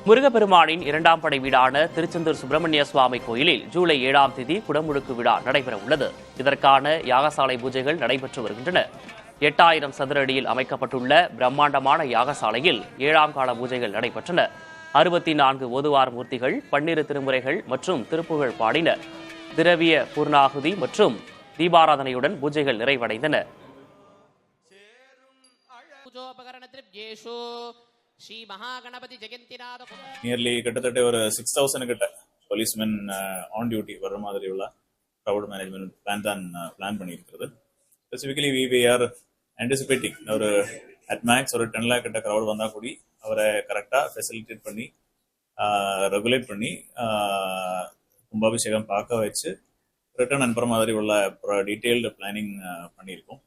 முருகப்பெருமானின் இரண்டாம் படை வீடான திருச்செந்தூர் சுப்பிரமணிய சுவாமி கோயிலில் ஜூலை 7ஆம் தேதி குடமுழுக்கு விழா நடைபெற உள்ளது. இதற்கான யாகசாலை பூஜைகள் நடைபெற்று வருகின்றன. 8000 சதுர அடியில் அமைக்கப்பட்டுள்ள பிரம்மாண்டமான யாகசாலையில் 7ஆம் கால பூஜைகள் நடைபெற்றன. 64 ஓதுவார் மூர்த்திகள் 12 திருமுறைகள் மற்றும் திருப்புகழ் பாடின. திரவிய பூர்ணாகுதி மற்றும் தீபாராதனையுடன் பூஜைகள் நிறைவடைந்தன. நியர்லி கிட்டத்தட்ட ஒரு 6000 கிட்ட போலீஸ்மென் ஆன் டியூட்டி வர்ற மாதிரி உள்ள க்ரௌட் மேனேஜ்மெண்ட் பிளான் பண்ணியிருக்கிறது. ஸ்பெசிஃபிக்கலி வி ஆர் ஆன்டிசிபேட்டிங் ஒரு அட் மேக்ஸ் ஒரு 10 lakh கிட்ட க்ரௌட் வந்தால் கூடி அவரை கரெக்டாக ஃபெசிலிட்டேட் பண்ணி ரெகுலேட் பண்ணி கும்பாபிஷேகம் பார்க்க வச்சு ரிட்டர்ன் அனுப்புற மாதிரி உள்ள டீட்டெயில்டு பிளானிங் பண்ணியிருக்கோம்.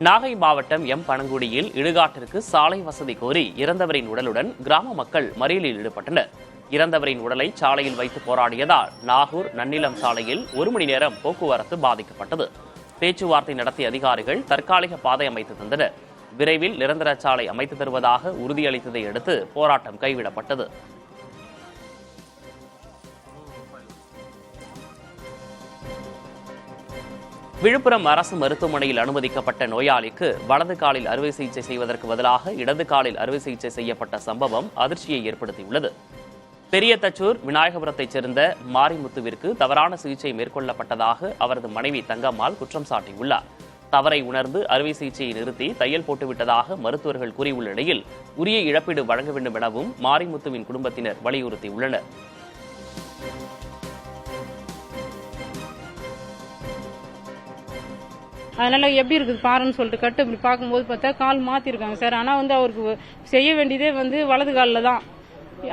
நாகை மாவட்டம் பனங்குடியில் இடுகாட்டிற்கு சாலை வசதி கோரி இறந்தவரின் உடலுடன் கிராம மக்கள் மறியலில் ஈடுபட்டனர். இறந்தவரின் உடலை சாலையில் வைத்து போராடியதால் நாகூர் நன்னிலம் சாலையில் 1 மணி நேரம் போக்குவரத்து பாதிக்கப்பட்டது. பேச்சுவார்த்தை நடத்திய அதிகாரிகள் தற்காலிக பாதை அமைத்து தந்தனர். விரைவில் நிரந்தர சாலை அமைத்து தருவதாக உறுதியளித்ததை அடுத்து போராட்டம் கைவிடப்பட்டது. விழுப்புரம் அரசு மருத்துவமனையில் அனுமதிக்கப்பட்ட நோயாளிக்கு வலது காலில் அறுவை சிகிச்சை செய்வதற்கு பதிலாக இடது காலில் அறுவை சிகிச்சை செய்யப்பட்ட சம்பவம் அதிர்ச்சியை ஏற்படுத்தியுள்ளது. பெரியதச்சூர் விநாயகபுரத்தைச் சேர்ந்த மாரிமுத்துவிற்கு தவறான சிகிச்சை மேற்கொள்ளப்பட்டதாக அவரது மனைவி தங்கம்மாள் குற்றம் சாட்டியுள்ளார். தவறை உணர்ந்து அறுவை சிகிச்சையை நிறுத்தி தையல் போட்டுவிட்டதாக மருத்துவர்கள் கூறியுள்ள நிலையில் உரிய இழப்பீடு வழங்க வேண்டும் எனவும் மாரிமுத்துவின் குடும்பத்தினர் வலியுறுத்தியுள்ளனர். அதனால எப்படி இருக்குது பாருன்னு சொல்லிட்டு கட்டு இப்படி பார்க்கும்போது பார்த்தா கால் மாற்றிருக்காங்க சார். ஆனால் அவருக்கு செய்ய வேண்டியதே வலது காலில் தான்.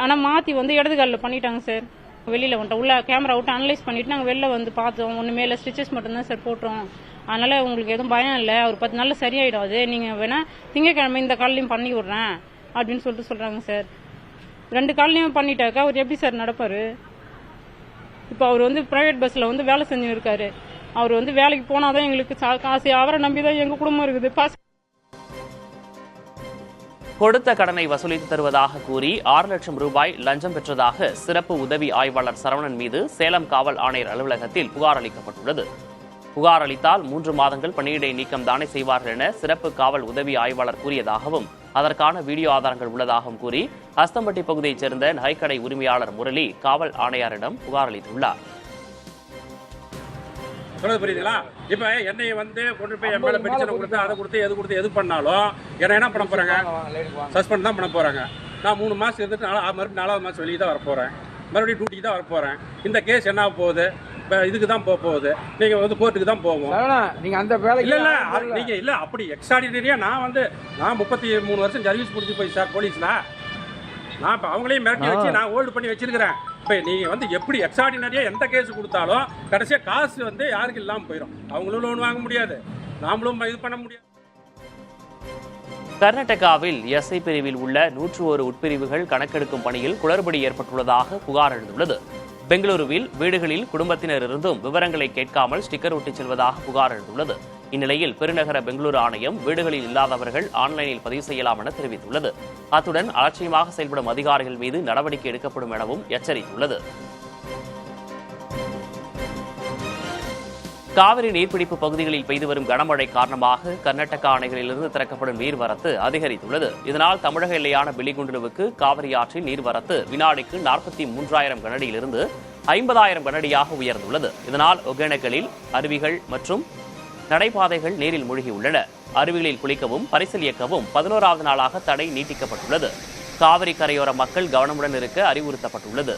ஆனால் மாற்றி இடது காலில் பண்ணிட்டாங்க சார். வெளியில் வந்துட்டோம், உள்ள கேமரா விட்டு அனலைஸ் பண்ணிட்டு நாங்கள் வெளில பார்த்தோம். ஒன்று மேலே ஸ்டிச்சஸ் மட்டும்தான் சார் போட்டோம். அதனால உங்களுக்கு எதுவும் பயம் இல்லை, ஒரு 10 நாளில் சரியாயிடும். அது நீங்கள் வேணா திங்கக்கிழமை இந்த காலையும் பண்ணி விட்றேன் அப்படின்னு சொல்கிறாங்க சார். 2 காலையும் பண்ணிட்டாக்கா அவர் எப்படி சார் நடப்பார்? இப்போ அவர் ப்ரைவேட் பஸ்ஸில் வேலை செஞ்சு இருக்காரு. அவர் வேலைக்கு போனாதான் எங்களுக்கு காசு. அவரை நம்பிதான் எங்க குடும்பம் இருக்குது. கொடுத்த கடனை வசூலித்து தருவதாக கூறி 6 லட்சம் ரூபாய் லஞ்சம் பெற்றதாக சிறப்பு உதவி ஆய்வாளர் சரவணன் மீது சேலம் காவல் ஆணையர் அலுவலகத்தில் புகார் அளிக்கப்பட்டுள்ளது. புகார் அளித்தால் 3 மாதங்கள் பணியிடை நீக்கம் தானே செய்வார்கள் என சிறப்பு காவல் உதவி ஆய்வாளர் கூறியதாகவும் அதற்கான வீடியோ ஆதாரங்கள் உள்ளதாகவும் கூறி அஸ்தம்பட்டி பகுதியைச் சேர்ந்த நகைக்கடை உரிமையாளர் முரளி காவல் ஆணையரிடம் புகார் அளித்துள்ளார். புரியுதுங்களா? இப்ப என்னை கொண்டு போய் எம்எல்ஏ பெட்டிஷன் கொடுத்து அதை கொடுத்து எது பண்ணாலும் என்ன பண்ண போறாங்க? சஸ்பெண்ட் தான் பண்ண போறாங்க. நான் 3 மாசம் இருந்துட்டு மறுபடியும் 4வது மாசம் வெளியே தான் வரப்போறேன். மறுபடியும் டியூட்டிக்கு தான் வரப்போறேன். இந்த கேஸ் என்ன போகுது? இதுக்கு தான் போகுது. நீங்க கோர்ட்டுக்கு தான் போவோம். நீங்க அந்த வேலை இல்ல நீங்க இல்ல அப்படி எக்ஸ்ட்ராடினரியா நான் 33 வருஷம் சர்வீஸ் முடிச்சு போய் சார் போலீஸ்ல நான் இப்போ அவங்களையும் மிரட்டி வச்சு நான் ஹோல்டு பண்ணி வச்சிருக்கிறேன். இப்போ நீங்கள் எப்படி எக்ஸ்ட்ராடினரியாக எந்த கேஸ் கொடுத்தாலும் கடைசியாக காசு யாருக்கு இல்லாமல் போயிடும். அவங்களும் லோன் வாங்க முடியாது, நாமளும் இது பண்ண முடியாது. கர்நாடகாவில் எஸ்ஐ பிரிவில் உள்ள 101 உட்பிரிவுகள் கணக்கெடுக்கும் பணியில் குளறுபடி ஏற்பட்டுள்ளதாக புகார் எழுந்துள்ளது. பெங்களூருவில் வீடுகளில் குடும்பத்தினர் இருந்தும் விவரங்களை கேட்காமல் ஸ்டிக்கர் ஒட்டிச் செல்வதாக புகார் எழுந்துள்ளது. இந்நிலையில் பெருநகர பெங்களூரு ஆணையம் வீடுகளில் இல்லாதவர்கள் ஆன்லைனில் பதிவு செய்யலாம் என தெரிவித்துள்ளது. அத்துடன் அலட்சியமாக செயல்படும் அதிகாரிகள் மீது நடவடிக்கை எடுக்கப்படும் எனவும் எச்சரித்துள்ளது. காவிரி நீர்பிடிப்பு பகுதிகளில் பெய்து வரும் கனமழை காரணமாக கர்நாடக அணைகளிலிருந்து திறக்கப்படும் நீர்வரத்து அதிகரித்துள்ளது. இதனால் தமிழக எல்லையான பிலிகுண்டுலுவுக்கு காவிரி ஆற்றின் நீர்வரத்து வினாடிக்கு 43,000 கனஅடியிலிருந்து 50,000 கனஅடியாக உயர்ந்துள்ளது. இதனால் ஒகேனக்கலில் அருவிகள் மற்றும் நடைபாதைகள் நீரில் மூழ்கியுள்ளன. அருவிகளில் குளிக்கவும் பரிசல் இயக்கவும் 11வது நாளாக தடை நீட்டிக்கப்பட்டுள்ளது. காவிரி கரையோர மக்கள் கவனமுடன் இருக்க அறிவுறுத்தப்பட்டுள்ளது.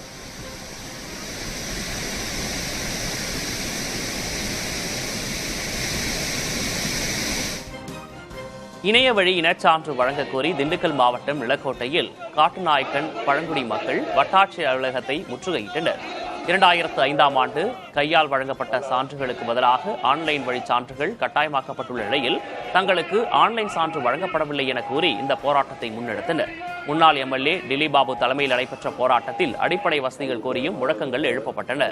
இணைய வழி இனச்சான்று வழங்கக் கோரி திண்டுக்கல் மாவட்டம் நிலக்கோட்டையில் காட்டுநாயக்கன் பழங்குடி மக்கள் வட்டாட்சியர் அலுவலகத்தை முற்றுகையிட்டனர். 2005ஆம் ஆண்டு கையால் வழங்கப்பட்ட சான்றுகளுக்கு பதிலாக ஆன்லைன் வழி சான்றுகள் கட்டாயமாக்கப்பட்டுள்ள நிலையில் தங்களுக்கு ஆன்லைன் சான்று வழங்கப்படவில்லை என கூறி இந்த போராட்டத்தை முன்னெடுத்தனர். முன்னாள் எம்எல்ஏ திலீப் பாபு தலைமையில் நடைபெற்ற போராட்டத்தில் அடிப்படை வசதிகள் கோரியும் முழக்கங்கள் எழுப்பப்பட்டன.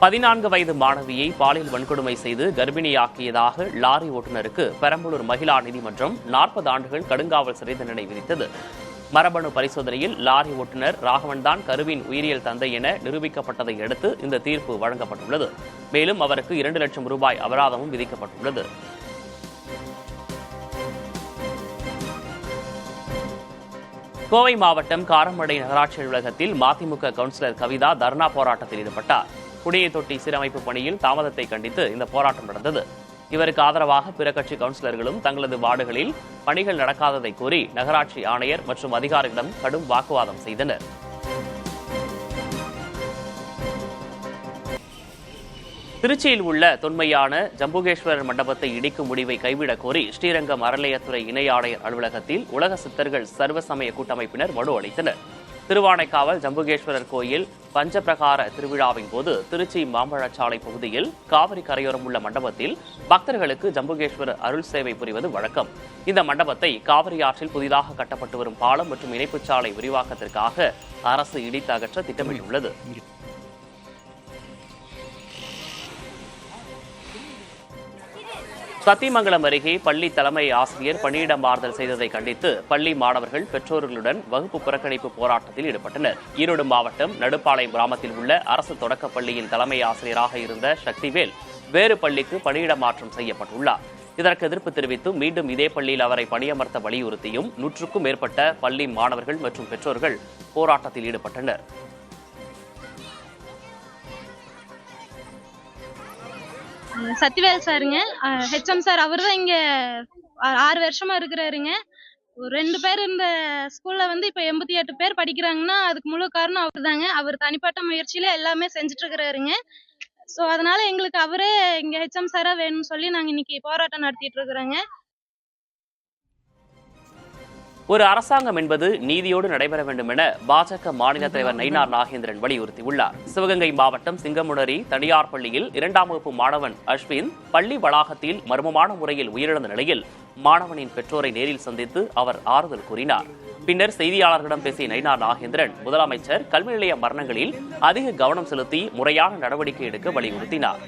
14 வயது மாணவியை பாலியல் வன்கொடுமை செய்து கர்ப்பிணியாக்கியதாக லாரி ஓட்டுநருக்கு பெரம்பலூர் மகிழா நீதிமன்றம் 40 ஆண்டுகள் கடுங்காவல் சிறை தண்டனை விதித்தது. மரபணு பரிசோதனையில் லாரி ஓட்டுநர் ராகவன் தான் கருவின் உயிரியல் தந்தை என நிரூபிக்கப்பட்டதை அடுத்து இந்த தீர்ப்பு வழங்கப்பட்டுள்ளது. மேலும் அவருக்கு 2 லட்சம் ரூபாய் அபராதமும் விதிக்கப்பட்டுள்ளது. கோவை மாவட்டம் காரமடை நகராட்சி அலுவலகத்தில் மதிமுக கவுன்சிலர் கவிதா தர்ணா போராட்டத்தில் ஈடுபட்டார். குடிநீர் தொட்டி சீரமைப்பு பணியில் தாமதத்தை கண்டித்து இந்த போராட்டம் நடந்தது. இவருக்கு ஆதரவாக பிற கட்சி கவுன்சிலர்களும் தங்களது வார்டுகளில் பணிகள் நடக்காததை கூறி நகராட்சி ஆணையர் மற்றும் அதிகாரிகளிடம் கடும் வாக்குவாதம் செய்தனர். திருச்சியில் உள்ள தொன்மையான ஜம்புகேஸ்வரர் மண்டபத்தை இடிக்கும் முடிவை கைவிடக் கோரி ஸ்ரீரங்கம் அறநிலையத்துறை இணை ஆணையர் அலுவலகத்தில் உலக சித்தர்கள் சர்வசமய கூட்டமைப்பினர் மனு அளித்தனர். திருவானைக்காவல் ஜம்புகேஸ்வரர் கோயில் பஞ்சபிரகார திருவிழாவின் போது திருச்சி மாம்பழச்சாலை பகுதியில் காவிரி கரையோரம் உள்ள மண்டபத்தில் பக்தர்களுக்கு ஜம்புகேஸ்வரர் அருள் சேவை புரிவது வழக்கம். இந்த மண்டபத்தை காவிரி ஆற்றில் புதிதாக கட்டப்பட்டு வரும் பாலம் மற்றும் இணைப்புச் சாலை விரிவாக்கத்திற்காக அரசு இடித்து அகற்ற திட்டமிட்டுள்ளது. சத்தியமங்கலம் அருகே பள்ளி தலைமை ஆசிரியர் பணியிட மாறுதல் செய்ததை கண்டித்து பள்ளி மாணவர்கள் பெற்றோர்களுடன் வகுப்பு புறக்கணிப்பு போராட்டத்தில் ஈடுபட்டனர். ஈரோடு மாவட்டம் நடுப்பாளையம் கிராமத்தில் உள்ள அரசு தொடக்கப் பள்ளியின் தலைமை ஆசிரியராக இருந்த சக்திவேல் வேறு பள்ளிக்கு பணியிட மாற்றம் செய்யப்பட்டுள்ளார். இதற்கு எதிர்ப்பு தெரிவித்து மீண்டும் இதே பள்ளியில் அவரை பணியமர்த்த வலியுறுத்தியும் 100க்கும் மேற்பட்ட பள்ளி மாணவர்கள் மற்றும் பெற்றோர்கள் போராட்டத்தில் ஈடுபட்டனர். சத்திவேல் சாருங்க, ஹெச்எம் சார், அவர் தான் இங்க 6 வருஷமா இருக்கிறாருங்க. 2 பேர் இந்த ஸ்கூல்ல வந்து இப்ப 88 பேர் படிக்கிறாங்கன்னா அதுக்கு முழு காரணம் அவர் தாங்க. அவர் தனிப்பட்ட முயற்சியில எல்லாமே செஞ்சுட்டு இருக்கிறாருங்க. ஸோ அதனால எங்களுக்கு அவரே இங்க ஹெச்எம் சாரா வேணும்னு சொல்லி நாங்க இன்னைக்கு போராட்டம் நடத்திட்டு இருக்கிறோங்க. ஒரு அரசாங்கம் என்பது நீதியோடு நடைபெற வேண்டும் என பாஜக மாநில தலைவர் நயினார் நாகேந்திரன் வலியுறுத்தியுள்ளார். சிவகங்கை மாவட்டம் சிங்கமுனரி தனியார் பள்ளியில் 2ஆம் வகுப்பு மாணவன் அஸ்வின் பள்ளி வளாகத்தில் மர்மமான முறையில் உயிரிழந்த நிலையில் மாணவனின் பெற்றோரை நேரில் சந்தித்து அவர் ஆறுதல் கூறினார். பின்னர் செய்தியாளர்களிடம் பேசிய நயினார் நாகேந்திரன் முதலமைச்சர் கல்வி நிலைய மரணங்களில் அதிக கவனம் செலுத்தி முறையான நடவடிக்கை எடுக்க வலியுறுத்தினார்.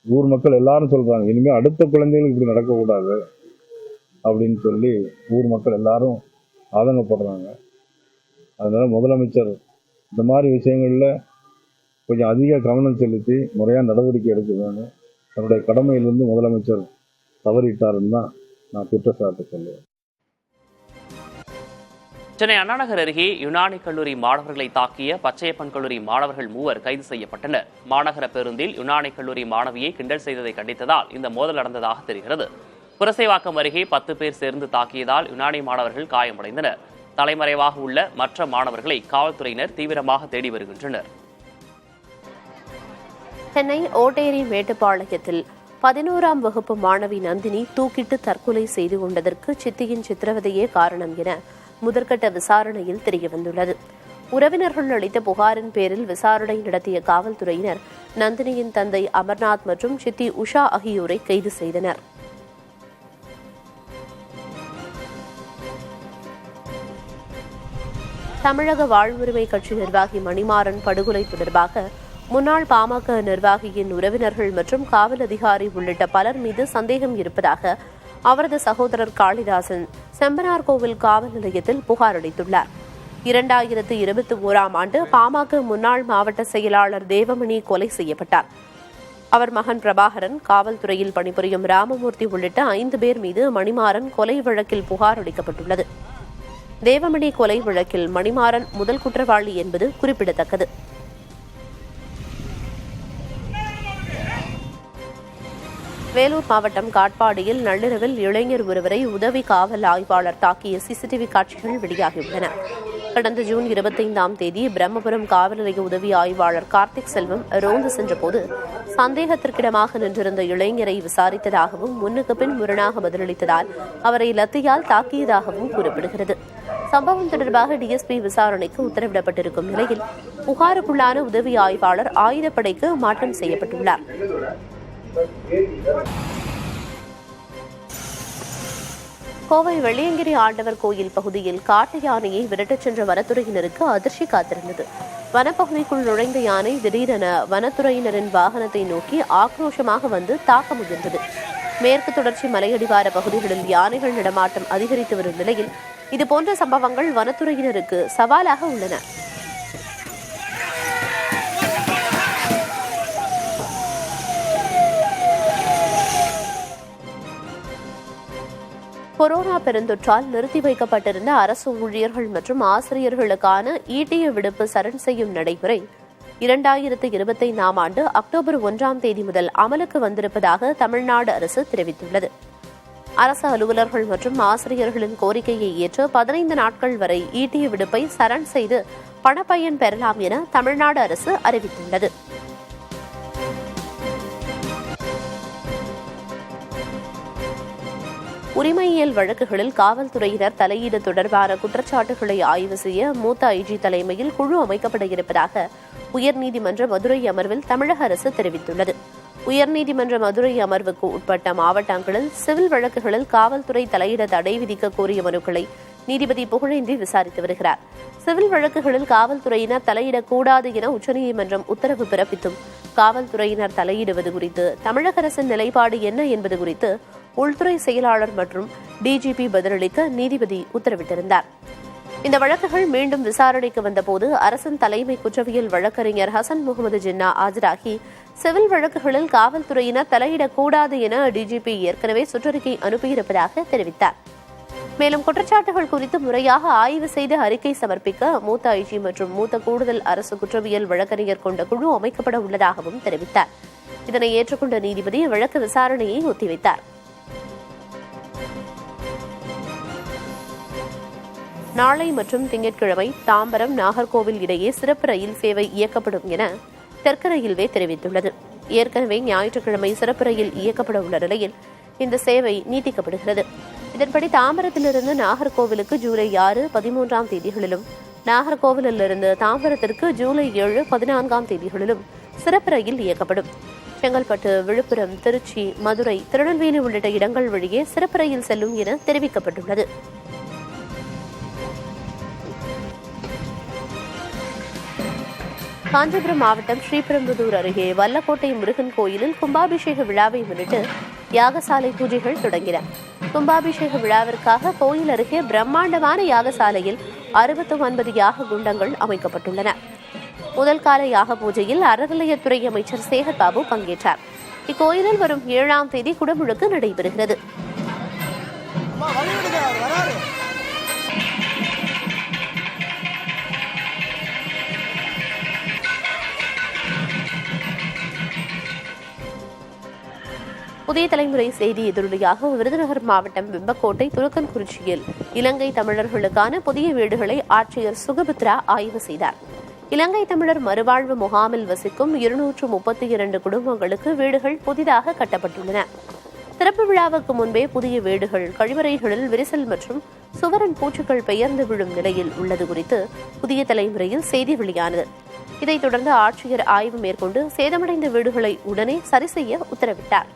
ஊர் மக்கள் எல்லாரும் சொல்றாங்க, இனிமே அடுத்த குழந்தைகளுக்கு இப்படி நடக்கக்கூடாது அப்படின்னு சொல்லி ஊர் மக்கள் எல்லாரும் ஆதங்கப்படுறாங்க. அதனால முதலமைச்சர் இந்த மாதிரி விஷயங்கள்ல கொஞ்சம் அதிக கவனம் செலுத்தி முறையான நடவடிக்கை எடுக்க வேணும். தன்னுடைய கடமையிலிருந்து முதலமைச்சர் தவறிட்டாருன்னு தான் நான் குற்றச்சாட்டு சொல்லுவேன். சென்னை அண்ணாநகர் அருகே யுனானி கல்லூரி மாணவர்களை தாக்கிய பச்சையப்பன் கல்லூரி மாணவர்கள் 3 கைது செய்யப்பட்டனர். மாநகர பேருந்தில் யுனானி கல்லூரி மாணவியை கிண்டல் செய்ததை கண்டித்ததால் இந்த மோதல் நடந்ததாக தெரிகிறது. புரசைவாக்கம் அருகே 10 பேர் சேர்ந்து தாக்கியதால் யுனானி மாணவர்கள் காயமடைந்தனர். தலைமறைவாக உள்ள மற்ற மாணவர்களை காவல்துறையினர் தீவிரமாக தேடி வருகின்றனர். சென்னை ஓட்டேரி மேட்டுப்பாளையத்தில் 11ஆம் வகுப்பு மாணவி நந்தினி தூக்கிட்டு தற்கொலை செய்து கொண்டதற்கு சித்தியின் சித்திரவதையே காரணம் என முதற்கட்ட விசாரணையில் தெரியவந்துள்ளது. உறவினர்கள் அளித்த புகாரின் பேரில் விசாரணை நடத்திய காவல்துறையினர் நந்தினியின் தந்தை அமர்நாத் மற்றும் சித்தி உஷா ஆகியோரை கைது செய்தனர். தமிழக வாழ்வுரிமை கட்சி நிர்வாகி மணிமாறன் படுகொலை தொடர்பாக முன்னாள் பாமக நிர்வாகியின் உறவினர்கள் மற்றும் காவல் அதிகாரி உள்ளிட்ட பலர் மீது சந்தேகம் இருப்பதாக அவரது சகோதரர் காளிதாசன் செம்பனார்கோவில் காவல் நிலையத்தில் புகார் அளித்துள்ளார். 2021ஆம் ஆண்டு பாமக முன்னாள் மாவட்ட செயலாளர் தேவமணி கொலை செய்யப்பட்டார். அவர் மகன் பிரபாகரன், காவல்துறையில் பணிபுரியும் ராமமூர்த்தி உள்ளிட்ட 5 பேர் மீது மணிமாறன் கொலை வழக்கில் புகார் அளிக்கப்பட்டுள்ளது. தேவமணி கொலை வழக்கில் மணிமாறன் முதல் குற்றவாளி என்பது குறிப்பிடத்தக்கது. வேலூர் மாவட்டம் காட்பாடியில் நள்ளிரவில் இளைஞர் ஒருவரை உதவி காவல் ஆய்வாளர் தாக்கிய சிசிடிவி காட்சிகள் வெளியாகியுள்ளன. கடந்த ஜூன் 25ஆம் தேதி பிரம்மபுரம் காவல் நிலைய உதவி ஆய்வாளர் கார்த்திக் செல்வம் ரோந்து சென்றபோது சந்தேகத்திற்கிடமாக நின்றிருந்த இளைஞரை விசாரித்ததாகவும் முன்னுக்கு பின் முரணாக பதிலளித்ததால் அவரை லத்தியால் தாக்கியதாகவும் கூறப்படுகிறது. சம்பவம் தொடர்பாக டிஎஸ்பி விசாரணைக்கு உத்தரவிடப்பட்டிருக்கும் நிலையில் புகாருக்குள்ளான உதவி ஆய்வாளர் ஆயுதப்படைக்கு மாற்றம் செய்யப்பட்டுள்ளார். கோவை வெள்ளியங்கிரி ஆண்டவர் கோயில் பகுதியில் காட்டு யானையை விரட்டச் சென்ற வனத்துறையினருக்கு அதிர்ச்சி காத்திருந்தது. வனப்பகுதிக்குள் நுழைந்த யானை திடீரென வனத்துறையினரின் வாகனத்தை நோக்கி ஆக்ரோஷமாக வந்து தாக்க முயன்றது. மேற்கு தொடர்ச்சி மலையடிவார பகுதிகளில் யானைகள் நடமாட்டம் அதிகரித்து வரும் நிலையில் இதுபோன்ற சம்பவங்கள் வனத்துறையினருக்கு சவாலாக உள்ளன. கொரோனா பெருந்தொற்றால் நிறுத்தி வைக்கப்பட்டிருந்த அரசு ஊழியர்கள் மற்றும் ஆசிரியர்களுக்கான ஈட்டிய விடுப்பு சரண் செய்யும் நடைமுறை 2025ஆம் ஆண்டு அக்டோபர் 1ஆம் தேதி முதல் அமலுக்கு வந்திருப்பதாக தமிழ்நாடு அரசு தெரிவித்துள்ளது. அரசு அலுவலர்கள் மற்றும் ஆசிரியர்களின் கோரிக்கையை ஏற்று 15 நாட்கள் வரை ஈட்டிய விடுப்பை சரண் செய்து பணப்பயன் பெறலாம் என தமிழ்நாடு அரசு அறிவித்துள்ளது. உரிமையியல் வழக்குகளில் காவல்துறையினர் தலையீடு தொடர்பான குற்றச்சாட்டுகளை ஆய்வு செய்ய மூத்த ஐஜி தலைமையில் குழு அமைக்கப்பட இருப்பதாக உயர்நீதிமன்ற மதுரை அமர்வில் தமிழக அரசு தெரிவித்துள்ளது. உயர்நீதிமன்ற மதுரை அமர்வுக்கு உட்பட்ட மாவட்டங்களில் சிவில் வழக்குகளில் காவல்துறை தலையிட தடை விதிக்க கோரிய மனுக்களை நீதிபதி புகழேந்தி விசாரித்து வருகிறார். சிவில் வழக்குகளில் காவல்துறையினர் தலையிடக்கூடாது என உச்சநீதிமன்றம் உத்தரவு பிறப்பித்தும் காவல்துறையினர் தலையிடுவது குறித்து தமிழக அரசின் நிலைப்பாடு என்ன என்பது குறித்து உள்துறை செயலாளர் மற்றும் டிஜிபி பதிலளிக்க நீதிபதி உத்தரவிட்டிருந்தார். இந்த வழக்குகள் மீண்டும் விசாரணைக்கு வந்தபோது அரசின் தலைமை குற்றவியல் வழக்கறிஞர் ஹசன் முகமது ஜின்னா ஆஜராகி சிவில் வழக்குகளில் காவல்துறையினர் தலையிடக்கூடாது என டிஜிபி ஏற்கனவே சுற்றறிக்கை அனுப்பியிருப்பதாக தெரிவித்தார். மேலும் குற்றச்சாட்டுகள் குறித்து முறையாக ஆய்வு செய்து அறிக்கை சமர்ப்பிக்க மூத்த ஐஜி மற்றும் மூத்த கூடுதல் அரசு குற்றவியல் வழக்கறிஞர் கொண்ட குழு அமைக்கப்பட உள்ளதாகவும் தெரிவித்தார். இதனை ஏற்றுக்கொண்ட நீதிபதி வழக்கு விசாரணையை ஒத்திவைத்தார். நாளை மற்றும் திங்கட்கிழமை தாம்பரம் நாகர்கோவில் இடையே சிறப்பு ரயில் சேவை இயக்கப்படும் என தெற்கு ரயில்வே தெரிவித்துள்ளது. ஏற்கனவே ஞாயிற்றுக்கிழமை சிறப்பு ரயில் இயக்கப்பட உள்ள நிலையில் இந்த சேவை நீட்டிக்கப்படுகிறது. இதன்படி தாம்பரத்திலிருந்து நாகர்கோவிலுக்கு ஜூலை 6, 13ஆம் தேதிகளிலும் நாகர்கோவிலிருந்து தாம்பரத்திற்கு ஜூலை 7, 14ஆம் தேதிகளிலும் சிறப்பு ரயில் இயக்கப்படும். செங்கல்பட்டு, விழுப்புரம், திருச்சி, மதுரை, திருநெல்வேலி உள்ளிட்ட இடங்கள் வழியே சிறப்பு ரயில் செல்லும் என தெரிவிக்கப்பட்டுள்ளது. காஞ்சிபுரம் மாவட்டம் ஸ்ரீபெரும்புதூர் அருகே வல்லக்கோட்டை முருகன் கோயிலில் கும்பாபிஷேக விழாவை முன்னிட்டு யாகசாலை பூஜைகள் தொடங்கின. கும்பாபிஷேக விழாவிற்காக கோயில் அருகே பிரம்மாண்டமான யாகசாலையில் 69 யாக குண்டங்கள் அமைக்கப்பட்டுள்ளன. முதல் கால யாக பூஜையில் அறநிலையத்துறை அமைச்சர் சேகர் பாபு பங்கேற்றார். இக்கோயிலில் வரும் 7ஆம் தேதி குடமுழுக்கு நடைபெறுகிறது. புதிய தலைமுறை செய்தி எதிரொலியாக விருதுநகர் மாவட்டம் வெம்பக்கோட்டை துலுக்கன்குறிச்சியில் இலங்கை தமிழர்களுக்கான புதிய வீடுகளை ஆட்சியர் சுகபுத்ரா ஆய்வு செய்தார். இலங்கை தமிழர் மறுவாழ்வு முகாமில் வசிக்கும் 232 குடும்பங்களுக்கு வீடுகள் புதிதாக கட்டப்பட்டுள்ளன. திறப்பு விழாவுக்கு முன்பே புதிய வீடுகள் கழிவறைகளில் விரிசல் மற்றும் சுவரன் பூச்சுக்கள் பெயர்ந்து விழும் நிலையில் உள்ளது குறித்து புதிய தலைமுறையில் செய்தி வெளியானது. இதைத் தொடர்ந்து ஆட்சியர் ஆய்வு மேற்கொண்டு சேதமடைந்த வீடுகளை உடனே சரி செய்ய உத்தரவிட்டார்.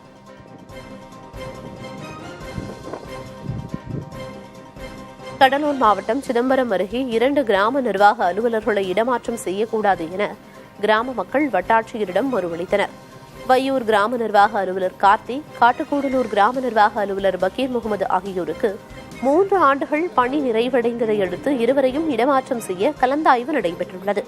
கடலூர் மாவட்டம் சிதம்பரம் அருகே 2 கிராம நிர்வாக அலுவலர்களை இடமாற்றம் செய்யக்கூடாது என கிராம மக்கள் வட்டாட்சியரிடம் மனுவளித்தனர். வையூர் கிராம நிர்வாக அலுவலர் கார்த்திக், காட்டுக்கூடலூர் கிராம நிர்வாக அலுவலர் பக்கீர் முகமது ஆகியோருக்கு 3 ஆண்டுகள் பணி நிறைவடைந்ததை அடுத்து இருவரையும் இடமாற்றம் செய்ய கலந்தாய்வு நடைபெற்றுள்ளது.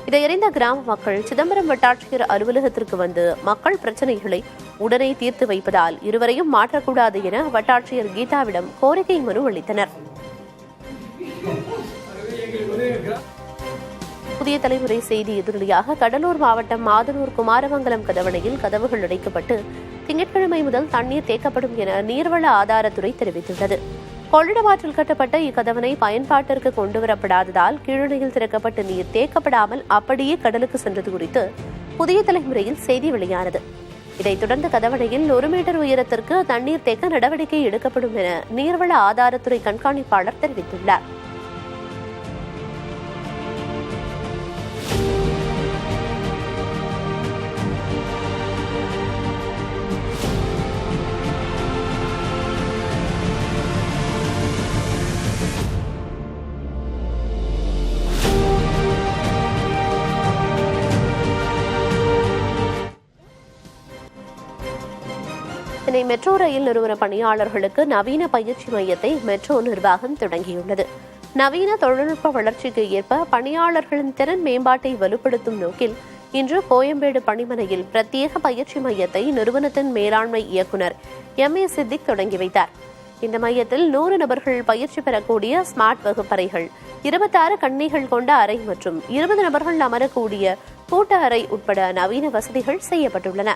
இதையறிந்த கிராம மக்கள் சிதம்பரம் வட்டாட்சியர் அலுவலகத்திற்கு வந்து மக்கள் பிரச்சினைகளை உடனே தீர்த்து வைப்பதால் இருவரையும் மாற்றக்கூடாது என வட்டாட்சியர் கீதாவிடம் கோரிக்கை மனு அளித்தனர். புதிய தலைமுறை செய்தி எதிரொலியாக கடலூர் மாவட்டம் மாதனூர் குமாரமங்கலம் கதவணையில் கதவுகள் அடைக்கப்பட்டு திங்கட்கிழமை முதல் தண்ணீர் தேக்கப்படும் என நீர்வள ஆதாரத்துறை தெரிவித்துள்ளது. கொள்ளிடமாற்றில் கட்டப்பட்ட இக்கதவணை பயன்பாட்டிற்கு கொண்டுவரப்படாததால் கீழணையில் திறக்கப்பட்ட நீர் தேக்கப்படாமல் அப்படியே கடலுக்கு சென்றது குறித்து புதிய தலைமுறையில் செய்தி வெளியானது. இதைத் தொடர்ந்து கதவணையில் 1 மீட்டர் உயரத்திற்கு தண்ணீர் தேக்க நடவடிக்கை எடுக்கப்படும் என நீர்வள ஆதாரத்துறை கண்காணிப்பாளர் தெரிவித்துள்ளார். சென்னை மெட்ரோ ரயில் நிறுவன பணியாளர்களுக்கு நவீன பயிற்சி மையத்தை மெட்ரோ நிர்வாகம் தொடங்கியுள்ளது. நவீன தொழில்நுட்ப வளர்ச்சிக்கு ஏற்ப பணியாளர்களின் திறன் மேம்பாட்டை வலுப்படுத்தும் நோக்கில் இன்று கோயம்பேடு பணிமனையில் பிரத்யேக பயிற்சி மையத்தை நிறுவனத்தின் மேலாண்மை இயக்குநர் MA சித்திக் தொடங்கி வைத்தார். இந்த மையத்தில் 100 நபர்கள் பயிற்சி பெறக்கூடிய ஸ்மார்ட் வகுப்பறைகள், 26 கணினிகள் கொண்ட அறை மற்றும் 20 நபர்கள் அமரக்கூடிய கூட்ட அறை உட்பட நவீன வசதிகள் செய்யப்பட்டுள்ளன.